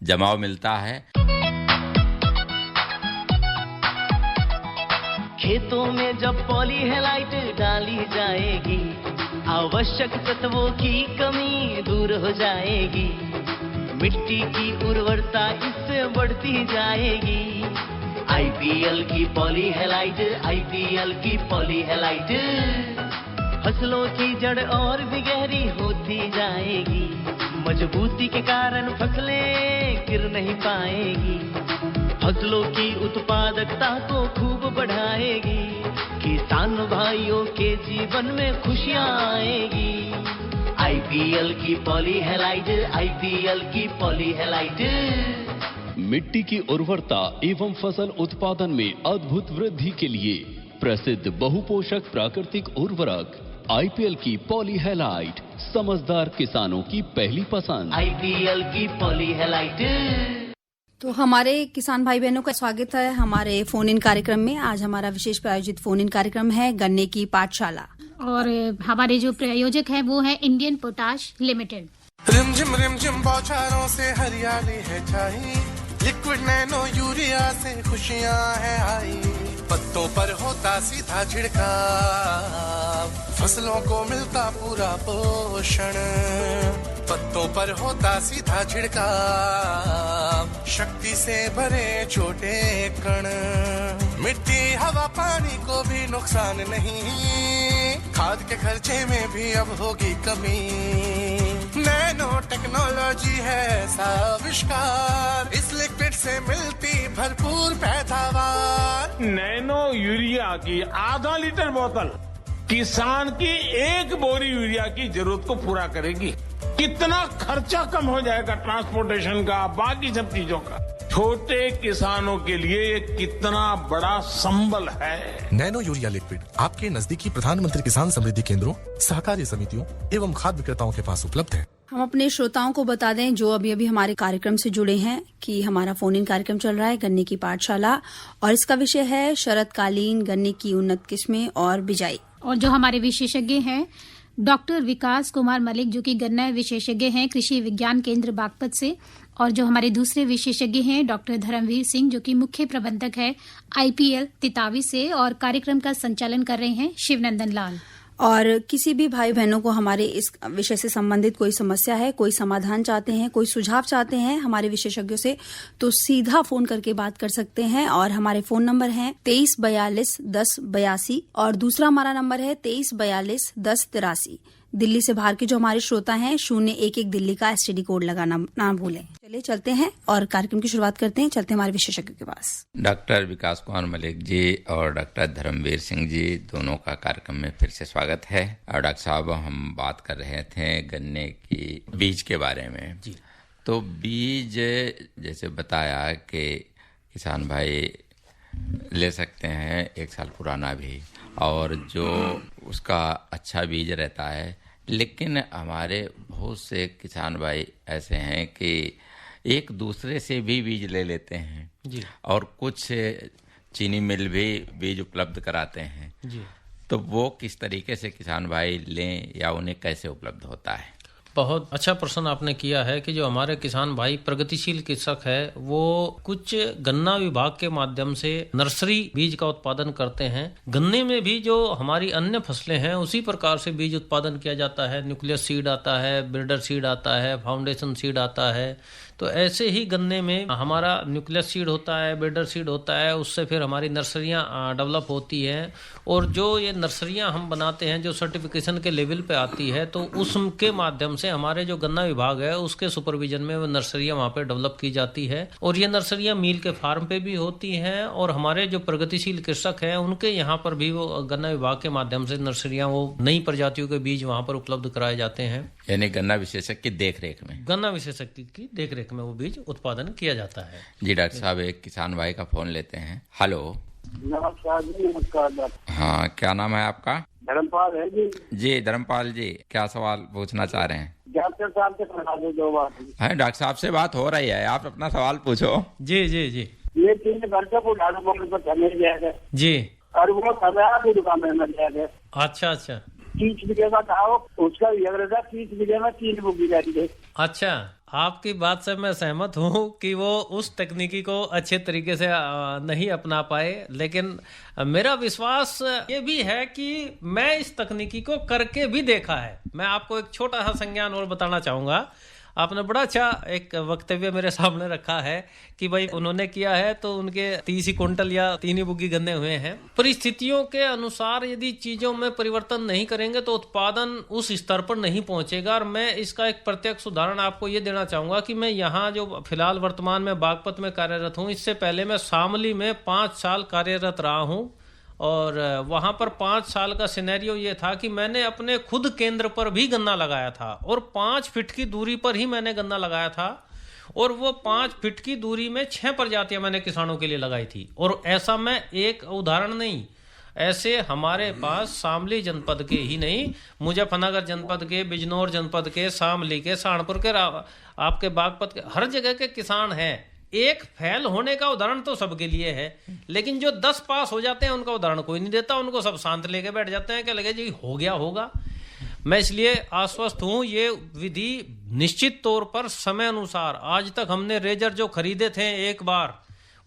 जमाव मिलता है। खेतों में जब पॉलीहेलाइट डाली जाएगी, आवश्यक तत्वों की कमी दूर हो जाएगी, मिट्टी की उर्वरता इससे बढ़ती जाएगी। IPL की पॉलीहेलाइट, IPL की पॉलीहेलाइट फसलों की जड़ और भी गहरी होती जाएगी, मजबूती के कारण फसलें गिर नहीं पाएगी, फसलों की उत्पादकता को खूब बढ़ाएगी, किसान भाइयों के जीवन में खुशियाँ आएगी। आईपीएल की पॉली हैलाइट, आईपीएल की पॉली हैलाइट। मिट्टी की उर्वरता एवं फसल उत्पादन में अद्भुत वृद्धि के लिए प्रसिद्ध बहुपोषक प्राकृतिक उर्वरक आईपीएल की पॉली हैलाइट, समझदार किसानों की पहली पसंद। आईपीएल की पॉली हैलाइट। तो हमारे किसान भाई बहनों का स्वागत है हमारे फोन इन कार्यक्रम में। आज हमारा विशेष प्रायोजित फोन इन कार्यक्रम है गन्ने की पाठशाला, और हमारे जो प्रायोजक है वो है इंडियन पोटाश लिमिटेड। रिमझिम बौछारों से हरियाली है छाई, लिक्विड नैनो यूरिया से खुशियाँ है आई, पत्तों पर होता सीधा छिड़काव, फसलों को मिलता पूरा पोषण, पत्तों पर होता सीधा छिड़काव, शक्ति से भरे छोटे कण, मिट्टी हवा पानी को भी नुकसान नहीं, खाद के खर्चे में भी अब होगी कमी, नैनो टेक्नोलॉजी है आविष्कार, इस लिक्विड से मिलती भरपूर पैदावार। नैनो यूरिया की आधा लीटर बोतल किसान की एक बोरी यूरिया की जरूरत को पूरा करेगी। कितना खर्चा कम हो जाएगा ट्रांसपोर्टेशन का, बाकी सब चीजों का। छोटे किसानों के लिए ये कितना बड़ा संबल है। नैनो यूरिया लिक्विड आपके नजदीकी प्रधानमंत्री किसान समृद्धि केंद्रों, सहकारी समितियों एवं खाद्य विक्रेताओं के पास उपलब्ध है। हम अपने श्रोताओं को बता दें जो अभी हमारे कार्यक्रम से जुड़े हैं कि हमारा फोन इन कार्यक्रम चल रहा है गन्ने की पाठशाला, और इसका विषय है शरदकालीन गन्ने की उन्नत किस्में और बिजाई। और जो हमारे विशेषज्ञ हैं डॉक्टर विकास कुमार मलिक, जो कि गन्ना विशेषज्ञ हैं कृषि विज्ञान केंद्र बागपत से, और जो हमारे दूसरे विशेषज्ञ हैं डॉक्टर धर्मवीर सिंह, जो कि मुख्य प्रबंधक है आईपीएल तितावी से, और कार्यक्रम का संचालन कर रहे हैं शिवनंदन लाल। और किसी भी भाई बहनों को हमारे इस विषय से संबंधित कोई समस्या है, कोई समाधान चाहते हैं, कोई सुझाव चाहते हैं हमारे विशेषज्ञों से, तो सीधा फोन करके बात कर सकते हैं। और हमारे फोन नंबर हैं 23421082 और दूसरा हमारा नंबर है 23421083। दिल्ली से बाहर के जो हमारे श्रोता हैं 011 दिल्ली का एसटीडी कोड लगाना ना भूलें। चलिए चलते हैं और कार्यक्रम की शुरुआत करते हैं। चलते हैं हमारे विशेषज्ञ के पास। डॉक्टर विकास कुमार मलिक जी और डॉक्टर धर्मवीर सिंह जी दोनों का कार्यक्रम में फिर से स्वागत है। और डॉक्टर साहब, हम बात कर रहे थे गन्ने की बीज के बारे में जी। तो बीज जैसे बताया कि किसान भाई ले सकते हैं 1 साल पुराना भी, और जो उसका अच्छा बीज रहता है, लेकिन हमारे बहुत से किसान भाई ऐसे हैं कि एक दूसरे से भी बीज ले लेते हैं जी, और कुछ चीनी मिल भी बीज उपलब्ध कराते हैं जी। तो वो किस तरीके से किसान भाई लें या उन्हें कैसे उपलब्ध होता है? बहुत अच्छा प्रश्न आपने किया है कि जो हमारे किसान भाई प्रगतिशील कृषक है वो कुछ गन्ना विभाग के माध्यम से नर्सरी बीज का उत्पादन करते हैं। गन्ने में भी जो हमारी अन्य फसलें हैं उसी प्रकार से बीज उत्पादन किया जाता है। न्यूक्लियस सीड आता है, ब्रीडर सीड आता है, फाउंडेशन सीड आता है। तो ऐसे ही गन्ने में हमारा न्यूक्लियस सीड होता है, ब्रीडर सीड होता है, उससे फिर हमारी नर्सरियाँ डेवलप होती हैं। और जो ये नर्सरियाँ हम बनाते हैं जो सर्टिफिकेशन के लेवल पे आती है, तो उसके माध्यम से हमारे जो गन्ना विभाग है उसके सुपरविजन में वो नर्सरियाँ वहाँ पे डेवलप की जाती है। और ये नर्सरियाँ मील के फार्म पे भी होती हैं, और हमारे जो प्रगतिशील कृषक हैं उनके यहाँ पर भी वो गन्ना विभाग के माध्यम से नर्सरियाँ वो नई प्रजातियों के बीज वहाँ पर उपलब्ध कराए जाते हैं। यानी गन्ना विशेषज्ञ की देख-रेख में, गन्ना विशेषज्ञ की देख-रेख में वो बीज उत्पादन किया जाता है जी। डॉक्टर साहब, एक किसान भाई का फोन लेते हैं। हेलो, नमस्कार जी। नमस्कार। हाँ, क्या नाम है आपका? धर्मपाल है जी। जी धर्मपाल जी, क्या सवाल पूछना चाह रहे हैं? डॉक्टर साहब से करवा दो 2 बार। है, डॉक्टर साहब से बात हो रही है, आप अपना सवाल पूछो। जी जी जी। ये 3 घंटे को झाड़ू मोड़ पर चले जाएगा जी, और वो समय दुकान में मिल जाएगा। अच्छा अच्छा। 30 बीघे का था, उसका 30 बीघे में 3 बोगी जाती है। अच्छा, आपकी बात से मैं सहमत हूँ कि वो उस तकनीकी को अच्छे तरीके से नहीं अपना पाए, लेकिन मेरा विश्वास ये भी है कि मैं इस तकनीकी को करके भी देखा है। मैं आपको एक छोटा सा संज्ञान और बताना चाहूँगा। आपने बड़ा अच्छा एक वक्तव्य मेरे सामने रखा है कि भाई उन्होंने किया है तो उनके 30 क्विंटल या 3 बुग्गी गन्ने हुए हैं। परिस्थितियों के अनुसार यदि चीजों में परिवर्तन नहीं करेंगे तो उत्पादन उस स्तर पर नहीं पहुंचेगा। और मैं इसका एक प्रत्यक्ष उदाहरण आपको ये देना चाहूंगा कि मैं यहाँ जो फिलहाल वर्तमान में बागपत में कार्यरत हूँ, इससे पहले मैं शामली में 5 साल कार्यरत रहा हूँ। और वहां पर 5 साल का सिनेरियो ये था कि मैंने अपने खुद केंद्र पर भी गन्ना लगाया था और 5 फीट की दूरी पर ही मैंने गन्ना लगाया था। और वो 5 फीट की दूरी में 6 प्रजातियां मैंने किसानों के लिए लगाई थी। और ऐसा मैं एक उदाहरण नहीं, ऐसे हमारे पास शामली जनपद के ही नहीं, मुजफ्फरनगर जनपद के, बिजनौर जनपद के, शामली के, सहारनपुर के, आपके बागपत के, हर जगह के किसान हैं। एक फेल होने का उदाहरण तो सबके लिए है, लेकिन जो 10 पास हो जाते हैं उनका उदाहरण कोई नहीं देता। उनको सब शांत लेके बैठ जाते हैं, क्या लगे जी हो गया होगा। मैं इसलिए आश्वस्त हूं, ये विधि निश्चित तौर पर समय अनुसार, आज तक हमने रेजर जो खरीदे थे एक बार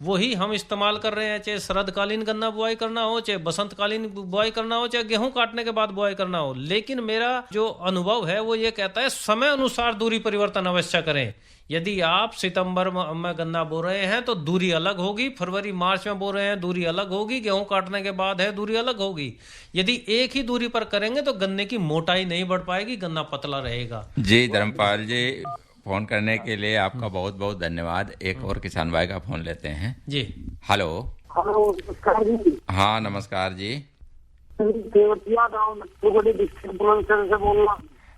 वही हम इस्तेमाल कर रहे हैं, चाहे शरदकालीन गन्ना बुआई करना हो, चाहे बसंतकालीन बुआई करना हो, चाहे गेहूं काटने के बाद बुआई करना हो। लेकिन मेरा जो अनुभव है वो ये कहता है समय अनुसार दूरी परिवर्तन अवश्य करें। यदि आप सितंबर में गन्ना बो रहे हैं तो दूरी अलग होगी, फरवरी मार्च में बो रहे हैं दूरी अलग होगी, गेहूं काटने के बाद है दूरी अलग होगी। यदि एक ही दूरी पर करेंगे तो गन्ने की मोटाई नहीं बढ़ पाएगी, गन्ना पतला रहेगा। जी धर्मपाल जी, फोन करने के लिए आपका बहुत बहुत धन्यवाद। एक और किसान भाई का फोन लेते हैं जी। हेलो। नमस्कार जी। हाँ नमस्कार जी। तेवतिया गाँव से बोल रहा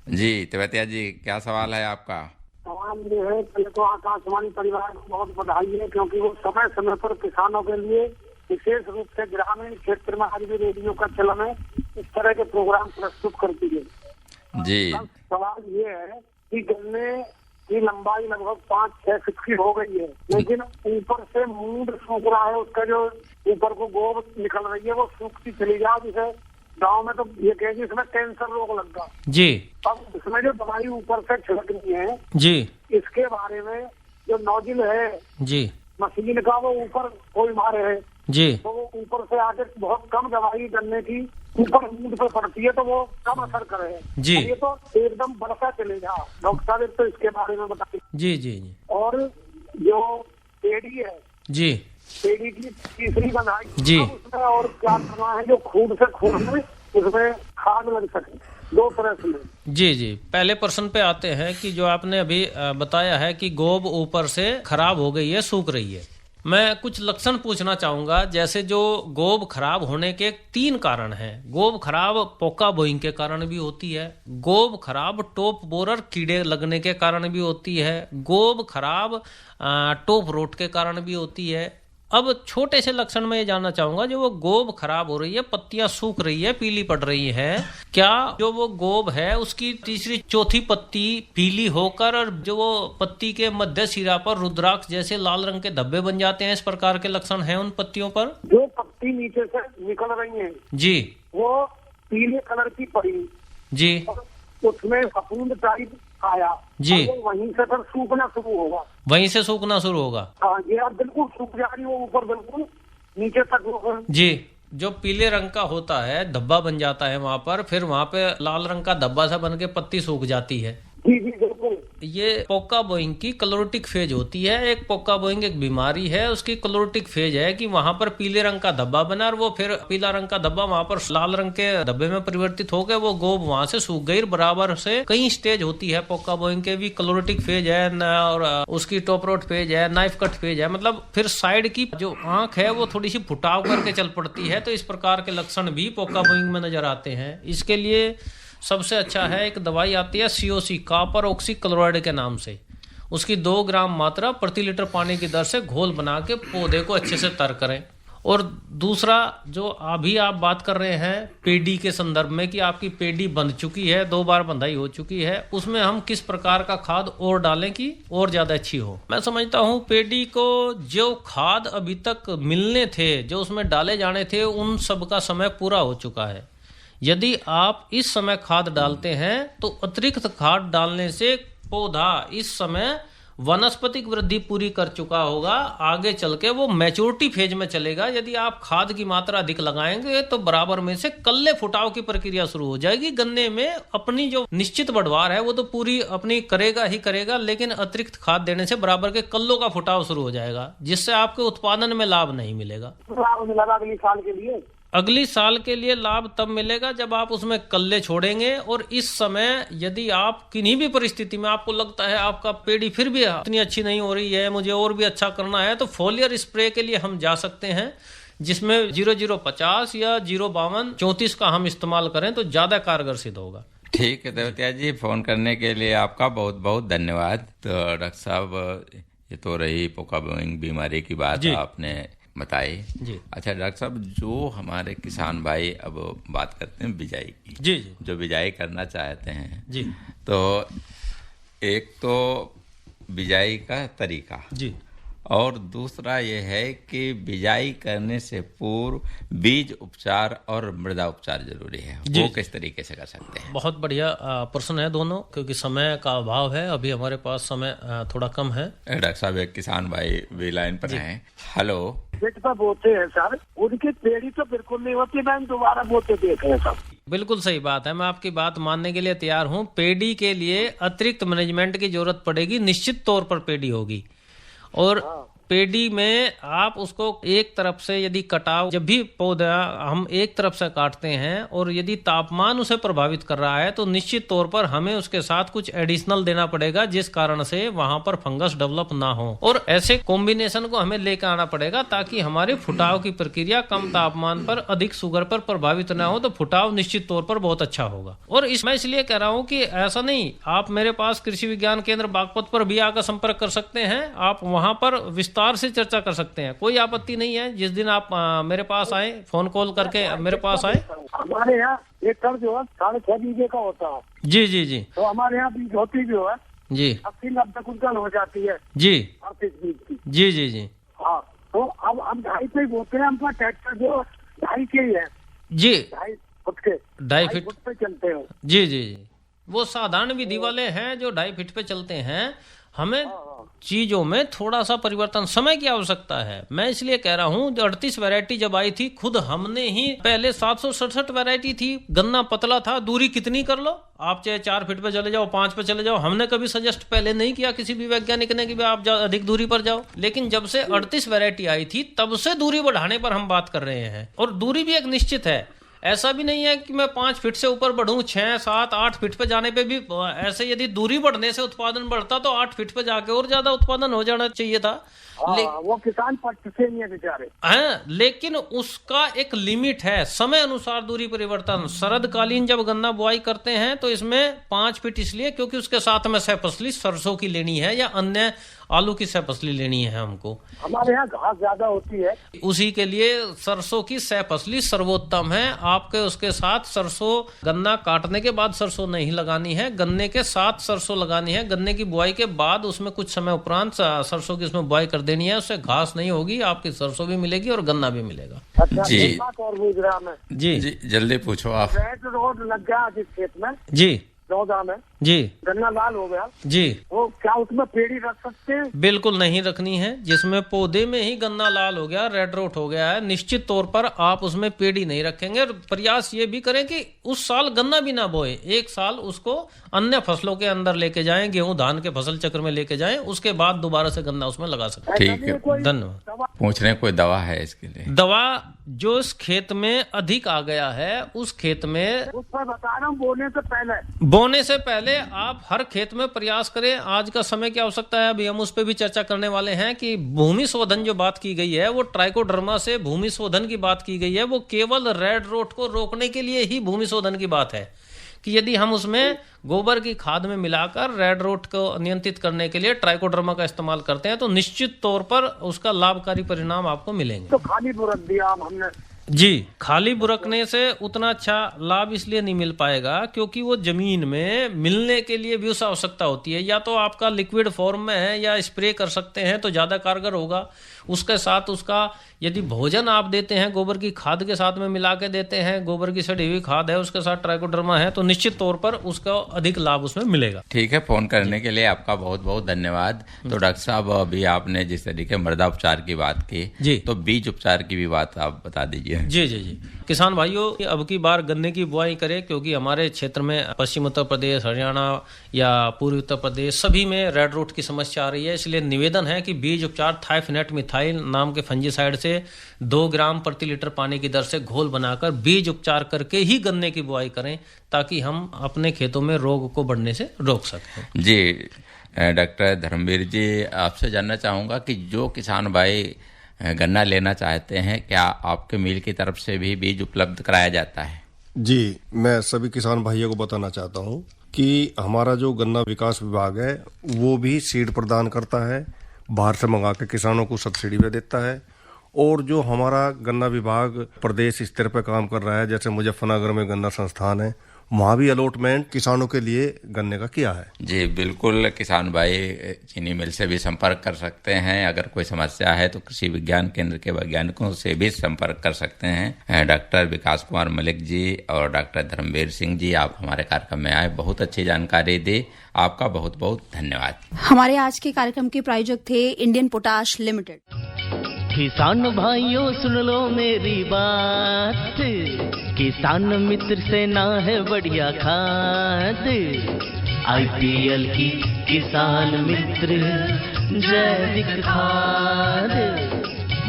जी। तेवतिया जी, क्या सवाल है आपका? सवाल ये है, पहले तो आकाशवाणी परिवार को बहुत बधाई है, क्योंकि वो समय समय पर किसानों के लिए, विशेष रूप से ग्रामीण क्षेत्र में आज भी रेडियो का चलन है, इस तरह के प्रोग्राम प्रस्तुत करती है जी। सवाल ये है कि गन्ने की लंबाई लगभग 5-6 फीट की हो गई है, लेकिन ऊपर से मूंड सूख रहा है, उसका जो ऊपर को गोब निकल रही है वो सूखती चली जा, जिसे गाँव में तो ये कहेंगे इसमें कैंसर रोग लग गया जी। अब इसमें जो दवाई ऊपर से छिड़कनी है जी, इसके बारे में जो नोजिल है जी मशीन का, वो ऊपर कोई मारे है जी, तो वो ऊपर से आके बहुत कम दवाई गन्ने की ऊपर मूंड पे पड़ती है, तो वो कम असर करे जी। ये तो एकदम बढ़ता चलेगा। डॉक्टर साहब तो इसके बारे में बताइए। जी जी जी। और जो पेड़ी है जी, पेड़ी की तीसरी बंधाई जी, उसमें और क्या करना है जो खूब से खूब में उसमें खाद लग सके, 2 तरह से। जी जी, पहले प्रश्न पे आते हैं कि जो आपने अभी बताया है कि गोब ऊपर से खराब हो गई है, सूख रही है। मैं कुछ लक्षण पूछना चाहूंगा। जैसे जो गोब खराब होने के 3 कारण हैं। गोब खराब पोका बोइंग के कारण भी होती है, गोब खराब टॉप बोरर कीड़े लगने के कारण भी होती है, गोब खराब टॉप रोट के कारण भी होती है। अब छोटे से लक्षण में ये जानना चाहूंगा, जो वो गोब खराब हो रही है, पत्तियां सूख रही है, पीली पड़ रही है, क्या जो वो गोब है उसकी तीसरी चौथी पत्ती पीली होकर और जो वो पत्ती के मध्य सिरा पर रुद्राक्ष जैसे लाल रंग के धब्बे बन जाते हैं, इस प्रकार के लक्षण हैं उन पत्तियों पर? जो पत्ती नीचे से निकल रही है जी, वो पीले कलर की पड़ी जी, उसमें फफूंद टाइप आया जी, वहीं से फिर सूखना शुरू होगा, वहीं से सूखना शुरू होगा। हाँ, ये आप बिल्कुल सूख जा रही, वो ऊपर बिल्कुल नीचे तक जी। जो पीले रंग का होता है धब्बा बन जाता है वहाँ पर, फिर वहाँ पे लाल रंग का धब्बा सा बन के पत्ती सूख जाती है। जी जी बिल्कुल। ये पोका बोइंग की क्लोरोटिक फेज होती है। एक पोका बोइंग एक बीमारी है, उसकी क्लोरोटिक फेज है कि वहां पर पीले रंग का धब्बा बना और वो फिर पीला रंग का धब्बा वहां पर लाल रंग के धब्बे में परिवर्तित होकर वो गोब वहां से सूख गई। बराबर से कई स्टेज होती है पोका बोइंग के भी। क्लोरोटिक फेज है और उसकी टॉप रोट फेज है, नाइफ कट फेज है, मतलब फिर साइड की जो आंख है वो थोड़ी सी फुटाव करके चल पड़ती है। तो इस प्रकार के लक्षण भी पोका बोइंग में नजर आते हैं। इसके लिए सबसे अच्छा है, एक दवाई आती है COC, कॉपर ऑक्सी क्लोराइड के नाम से। उसकी 2 ग्राम मात्रा प्रति लीटर पानी की दर से घोल बना के पौधे को अच्छे से तर करें। और दूसरा जो अभी आप बात कर रहे हैं पेडी के संदर्भ में कि आपकी पेडी बंध चुकी है, 2 बार बंधाई हो चुकी है, उसमें हम किस प्रकार का खाद और डालें कि और ज्यादा अच्छी हो। मैं समझता हूं पेडी को जो खाद अभी तक मिलने थे, जो उसमें डाले जाने थे, उन सब का समय पूरा हो चुका है। यदि आप इस समय खाद डालते हैं तो अतिरिक्त खाद डालने से पौधा इस समय वनस्पतिक वृद्धि पूरी कर चुका होगा, आगे चल के वो मैच्योरिटी फेज में चलेगा। यदि आप खाद की मात्रा अधिक लगाएंगे तो बराबर में से कल्ले फुटाव की प्रक्रिया शुरू हो जाएगी। गन्ने में अपनी जो निश्चित बढ़वार है वो तो पूरी अपनी करेगा ही करेगा, लेकिन अतिरिक्त खाद देने से बराबर के कल्लों का फुटाव शुरू हो जाएगा, जिससे आपके उत्पादन में लाभ नहीं मिलेगा। अगली साल के लिए अगली साल के लिए लाभ तब मिलेगा जब आप उसमें कल्ले छोड़ेंगे। और इस समय यदि आप किन्हीं भी परिस्थिति में आपको लगता है आपका पेड़ी फिर भी इतनी अच्छी नहीं हो रही है, मुझे और भी अच्छा करना है, तो फोलियर स्प्रे के लिए हम जा सकते हैं, जिसमें 0050 या 052 34 का हम इस्तेमाल करें तो ज्यादा कारगर सिद्ध होगा। ठीक है देवतिया जी, फोन करने के लिए आपका बहुत बहुत धन्यवाद। तो डॉक्टर साहब, ये तो रही पोका बोइंग बीमारी की बात आपने बताई जी। अच्छा डॉक्टर साहब, जो हमारे किसान भाई अब बात करते हैं बिजाई की, जी, जो बिजाई करना चाहते हैं जी, तो एक तो बिजाई का तरीका जी, और दूसरा ये है कि बिजाई करने से पूर्व बीज उपचार और मृदा उपचार जरूरी है, वो किस तरीके से कर सकते हैं? बहुत बढ़िया प्रश्न है दोनों, क्योंकि समय का अभाव है, अभी हमारे पास समय थोड़ा कम है। डॉक्टर साहब, एक किसान भाई भी लाइन पर हैं। हेलो, पेट पर बोते हैं सर, उनकी पेड़ी तो बिल्कुल नहीं होती, मैंने दोबारा बोते देखे हैं सर। बिल्कुल सही बात है, मैं आपकी बात मानने के लिए तैयार हूँ। पेड़ी के लिए अतिरिक्त मैनेजमेंट की जरूरत पड़ेगी, निश्चित तौर पर पेड़ी होगी। और पेड़ी में आप उसको एक तरफ से यदि कटाव, जब भी पौधा हम एक तरफ से काटते हैं और यदि तापमान उसे प्रभावित कर रहा है तो निश्चित तौर पर हमें उसके साथ कुछ एडिशनल देना पड़ेगा, जिस कारण से वहां पर फंगस डेवलप ना हो। और ऐसे कॉम्बिनेशन को हमें लेकर आना पड़ेगा ताकि हमारे फुटाव की प्रक्रिया कम तापमान पर अधिक शुगर पर प्रभावित ना हो, तो फुटाव निश्चित तौर पर बहुत अच्छा होगा। और मैं इसलिए कह रहा हूँ कि ऐसा नहीं, आप मेरे पास कृषि विज्ञान केंद्र बागपत पर भी आकर संपर्क कर सकते हैं, आप वहां पर विस्तार से चर्चा कर सकते हैं, कोई आपत्ति नहीं है। जिस दिन आप मेरे पास आए, फोन कॉल करके मेरे पास आए। हमारे यहाँ एक कर जो है 6.5 बीघे का होता है। जी जी जी। तो हमारे यहाँ बीज होती भी है जी, 80-90 कुंटल हो जाती है जी, 38 बीज की। जी जी जी। हाँ, तो अब हम 2.5 पे बोते हैं, हमका ट्रैक्टर जो 2.5 के ही है जी, 2.5 फुट के, 2.5 फीट पे चलते हैं। जी जी जी, वो साधारण विधि वाले हैं जो 2.5 फीट पे चलते हैं। हमें चीजों में थोड़ा सा परिवर्तन, समय की आवश्यकता है। मैं इसलिए कह रहा हूँ, जो 38 वैरायटी जब आई थी, खुद हमने ही पहले 767 वैरायटी थी, गन्ना पतला था, दूरी कितनी कर लो आप, चाहे 4 फीट पे चले जाओ, 5 पे चले जाओ, हमने कभी सजेस्ट पहले नहीं किया किसी भी वैज्ञानिक ने कि आप अधिक दूरी पर जाओ। लेकिन जब से 38 वैरायटी आई थी तब से दूरी बढ़ाने पर हम बात कर रहे हैं। और दूरी भी एक निश्चित है, ऐसा भी नहीं है कि मैं 5 फीट से ऊपर बढ़ूं, 6, 7, 8 फीट पे जाने पे भी ऐसे यदि दूरी बढ़ने से उत्पादन बढ़ता तो 8 फीट पे जाके और ज्यादा उत्पादन हो जाना चाहिए था। वो किसान पक्ष से नहीं है बेचारे हैं, लेकिन उसका एक लिमिट है, समय अनुसार दूरी परिवर्तन। शरदकालीन जब गन्ना बुआई करते हैं तो इसमें 5 फीट इसलिए क्योंकि उसके साथ में सहफसली सरसों की लेनी है या अन्य आलू की सहफसली लेनी है हमको। हमारे यहाँ घास ज्यादा होती है, उसी के लिए सरसों की सहफसली सर्वोत्तम है। आपके उसके साथ सरसों, गन्ना काटने के बाद सरसों नहीं लगानी है, गन्ने के साथ सरसों लगानी है। गन्ने की बुआई के बाद उसमें कुछ समय उपरांत सरसों की उसमें बुआई कर देनी है, उससे घास नहीं होगी, आपकी सरसों भी मिलेगी और गन्ना भी मिलेगा। अच्छा, जी जी, जल्दी पूछो आप। रेड रोड लग गया जिस खेत में, जी, 14 में, जी, गन्ना लाल हो गया, जी, वो क्या उसमें पेड़ी रख सकते हैं? बिल्कुल नहीं रखनी है। जिसमें पौधे में ही गन्ना लाल हो गया, रेड रोट हो गया है, निश्चित तौर पर आप उसमें पेड़ी नहीं रखेंगे। और प्रयास ये भी करें कि उस साल गन्ना भी ना बोए, एक साल उसको अन्य फसलों के अंदर लेके जाएं, गेहूं धान के फसल चक्र में लेके जाएं, उसके बाद दोबारा से गन्ना उसमें लगा सकते हैं। ठीक है, धन्यवाद। पूछ रहे कोई दवा है इसके लिए? दवा जो इस खेत में अधिक आ गया है उस खेत में, उस पर बता रहा हूँ, बोने से पहले आप हर खेत में प्रयास करें। आज का समय की आवश्यकता है, अभी हम उस पर भी चर्चा करने वाले हैं कि भूमि शोधन जो बात की गई है वो ट्राइकोडर्मा से भूमि शोधन की बात की गई है, वो केवल रेड रोट को रोकने के लिए ही भूमि शोधन की बात है कि यदि हम उसमें गोबर की खाद में मिलाकर रेड रोट को नियंत्रित करने के लिए ट्राइकोडर्मा का इस्तेमाल करते हैं तो निश्चित तौर पर उसका लाभकारी परिणाम आपको मिलेंगे। तो खाली बुरक दिया हमने जी, खाली बुरकने से उतना अच्छा लाभ इसलिए नहीं मिल पाएगा क्योंकि वो जमीन में मिलने के लिए भी उस आवश्यकता होती है। या तो आपका लिक्विड फॉर्म में है या स्प्रे कर सकते हैं तो ज्यादा कारगर होगा। उसके साथ उसका यदि भोजन आप देते हैं, गोबर की खाद के साथ में मिला के देते हैं, गोबर की सड़ी हुई खाद है उसके साथ ट्राइकोडर्मा है, तो निश्चित तौर पर उसका अधिक लाभ उसमें मिलेगा। ठीक है, फोन करने के लिए आपका बहुत बहुत धन्यवाद। तो डॉक्टर साहब, अभी आपने जिस तरीके मृदा उपचार की बात की जी, तो बीज उपचार की भी बात आप बता दीजिए। जी जी जी, किसान भाइयों, अब की बार गन्ने की बुआई करें क्योंकि हमारे क्षेत्र में पश्चिम उत्तर प्रदेश, हरियाणा या पूर्वी उत्तर प्रदेश सभी में रेड रूट की समस्या आ रही है। इसलिए निवेदन है कि बीज उपचार थाइफिनेट मिथाइल नाम के फंजीसाइड से 2 ग्राम प्रति लीटर पानी की दर से घोल बनाकर बीज उपचार करके ही गन्ने की बुआई करें ताकि हम अपने खेतों में रोग को बढ़ने से रोक सकें। जी डॉक्टर धर्मवीर जी, आपसे जानना चाहूँगा कि जो किसान भाई गन्ना लेना चाहते हैं, क्या आपके मिल की तरफ से भी बीज उपलब्ध कराया जाता है? जी, मैं सभी किसान भाइयों को बताना चाहता हूँ कि हमारा जो गन्ना विकास विभाग है वो भी सीड प्रदान करता है, बाहर से मंगा के किसानों को सब्सिडी पे देता है। और जो हमारा गन्ना विभाग प्रदेश स्तर पर काम कर रहा है, जैसे मुजफ्फरनगर में गन्ना संस्थान है, वहाँ भी अलॉटमेंट किसानों के लिए गन्ने का किया है। जी बिल्कुल, किसान भाई चीनी मिल से भी संपर्क कर सकते हैं। अगर कोई समस्या है तो कृषि विज्ञान केंद्र के वैज्ञानिकों से भी संपर्क कर सकते हैं। डॉक्टर विकास कुमार मलिक जी और डॉक्टर धर्मवीर सिंह जी, आप हमारे कार्यक्रम में आए, बहुत अच्छी जानकारी दी, आपका बहुत बहुत धन्यवाद। हमारे आज के कार्यक्रम के प्रायोजक थे इंडियन पोटाश लिमिटेड। किसान भाइयों सुन लो मेरी बात, किसान मित्र से ना है बढ़िया खाद, IPL की किसान मित्र जैविक खाद,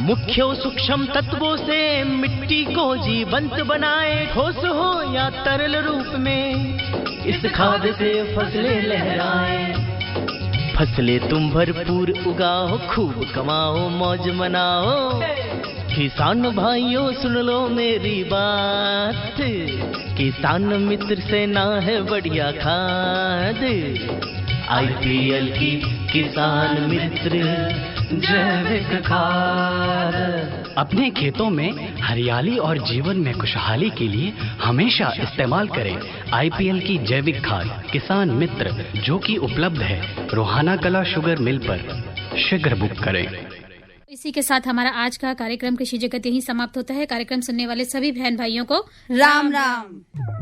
मुख्य सूक्ष्म तत्वों से मिट्टी को जीवंत बनाए, ठोस हो या तरल रूप में इस खाद से फसलें लहराए। फसलें तुम भरपूर उगाओ, खूब कमाओ, मौज मनाओ। किसान भाइयों सुन लो मेरी बात, किसान मित्र से ना है बढ़िया खाद, IPL की किसान मित्र जैविक खाद। अपने खेतों में हरियाली और जीवन में खुशहाली के लिए हमेशा इस्तेमाल करें IPL की जैविक खाद किसान मित्र, जो कि उपलब्ध है रोहाना कला शुगर मिल पर। शीघ्र बुक करें। इसी के साथ हमारा आज का कार्यक्रम कृषि जगत यहीं समाप्त होता है। कार्यक्रम सुनने वाले सभी बहन भाइयों को राम राम।